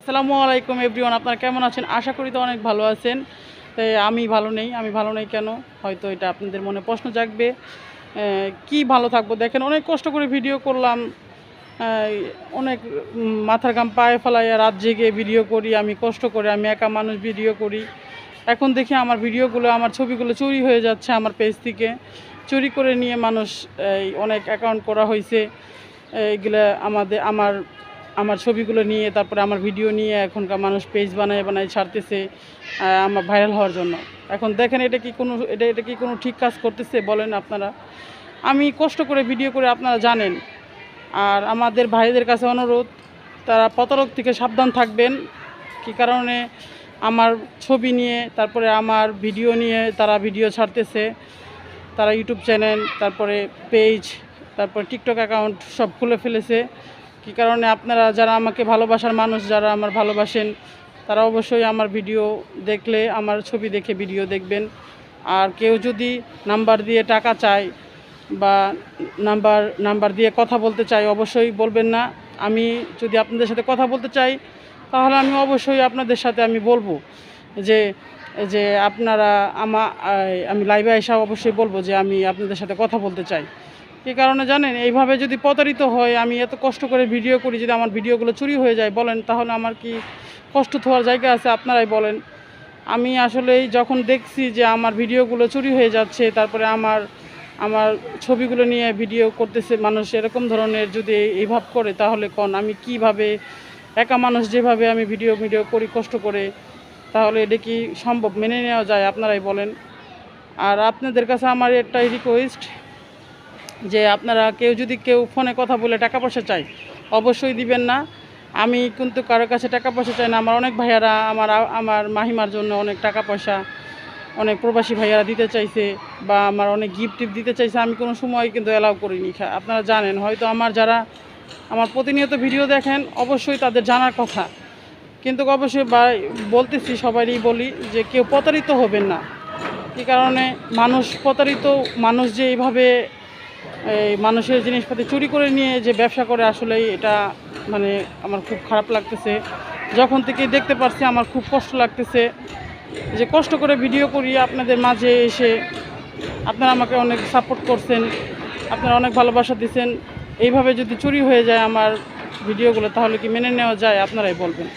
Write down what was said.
আসসালামু আলাইকুম এভরিওয়ান, আপনারা কেমন আছেন? আশা করি তো অনেক ভালো আছেন। তাই আমি ভালো নেই কেন? হয়তো এটা আপনাদের মনে প্রশ্ন জাগবে। কি ভালো থাকবো? দেখেন, অনেক কষ্ট করে ভিডিও করলাম। অনেক মাথার ঘাম পায়ে ফেলাইয়া রাত জেগে ভিডিও করি, আমি কষ্ট করে, আমি একা মানুষ ভিডিও করি। এখন দেখি আমার ভিডিওগুলো, আমার ছবিগুলো চুরি হয়ে যাচ্ছে আমার পেজ থেকে। চুরি করে নিয়ে মানুষ অনেক অ্যাকাউন্ট করা হয়েছে। এইগুলা আমার আমার ছবিগুলো নিয়ে, তারপরে আমার ভিডিও নিয়ে এখনকার মানুষ পেজ বানায় ছাড়তেছে আমার ভাইরাল হওয়ার জন্য। এখন দেখেন, এটা কি কোনো ঠিক কাজ করতেছে বলেন আপনারা? আমি কষ্ট করে ভিডিও করে, আপনারা জানেন। আর আমাদের ভাইদের কাছে অনুরোধ, তারা প্রতারক থেকে সাবধান থাকবেন। কী কারণে? আমার ছবি নিয়ে, তারপরে আমার ভিডিও নিয়ে তারা ভিডিও ছাড়তেছে। তারা ইউটিউব চ্যানেল, তারপরে পেজ, তারপর টিকটক অ্যাকাউন্ট সব খুলে ফেলেছে। কী কারণে? আপনারা যারা আমাকে ভালোবাসার মানুষ, যারা আমার ভালোবাসেন, তারা অবশ্যই আমার ভিডিও দেখলে, আমার ছবি দেখে ভিডিও দেখবেন। আর কেউ যদি নাম্বার দিয়ে টাকা চায় বা নাম্বার দিয়ে কথা বলতে চাই, অবশ্যই বলবেন না। আমি যদি আপনাদের সাথে কথা বলতে চাই, তাহলে আমি অবশ্যই আপনাদের সাথে আমি বলবো যে যে আপনারা আমি লাইভে এসে অবশ্যই বলবো যে আমি আপনাদের সাথে কথা বলতে চাই। কী কারণে জানেন? এইভাবে যদি প্রতারিত হয়, আমি এত কষ্ট করে ভিডিও করি, যদি আমার ভিডিওগুলো চুরি হয়ে যায়, বলেন তাহলে আমার কি কষ্ট হওয়ার জায়গা আছে? আপনারাই বলেন। আমি আসলেই যখন দেখছি যে আমার ভিডিওগুলো চুরি হয়ে যাচ্ছে, তারপরে আমার ছবিগুলো নিয়ে ভিডিও করতেছে মানুষ, এরকম ধরনের যদি এইভাবে করে, তাহলে আমি কিভাবে, একা মানুষ যেভাবে আমি ভিডিও করি কষ্ট করে, তাহলে এটা কি সম্ভব? মেনে নেওয়া যায়? আপনারাই বলেন। আর আপনাদের কাছে আমার একটাই রিকোয়েস্ট, যে আপনারা কেউ ফোনে কথা বলে টাকা পয়সা চায়, অবশ্যই দিবেন না। আমি কিন্তু কারোর কাছে টাকা পয়সা চাই না। আমার অনেক ভাইয়ারা আমার মাহিমার জন্য অনেক টাকা পয়সা, অনেক প্রবাসী ভাইয়ারা দিতে চাইছে, বা আমার অনেক গিফট দিতে চাইছে। আমি কোনো সময় কিন্তু অ্যালাউ করিনি। আপনারা জানেন হয়তো, যারা আমার প্রতিনিয়ত ভিডিও দেখেন, অবশ্যই তাদের জানার কথা। কিন্তু অবশ্যই বলতেছি, সবারই বলি যে কেউ প্রতারিত হবেন না। কী কারণে? মানুষ যে এইভাবে মানুষের জিনিসপাতি চুরি করে নিয়ে যে ব্যবসা করে, আসলেই এটা আমার খুব খারাপ লাগতেছে। যখন থেকে দেখতে পারছি আমার খুব কষ্ট লাগতেছে, যে কষ্ট করে ভিডিও করি আপনাদের মাঝে এসে। আপনারা আমাকে অনেক সাপোর্ট করছেন, আপনারা অনেক ভালোবাসা দিচ্ছেন। এইভাবে যদি চুরি হয়ে যায় আমার ভিডিওগুলো, তাহলে কি মেনে নেওয়া যায়? আপনারাই বলবেন।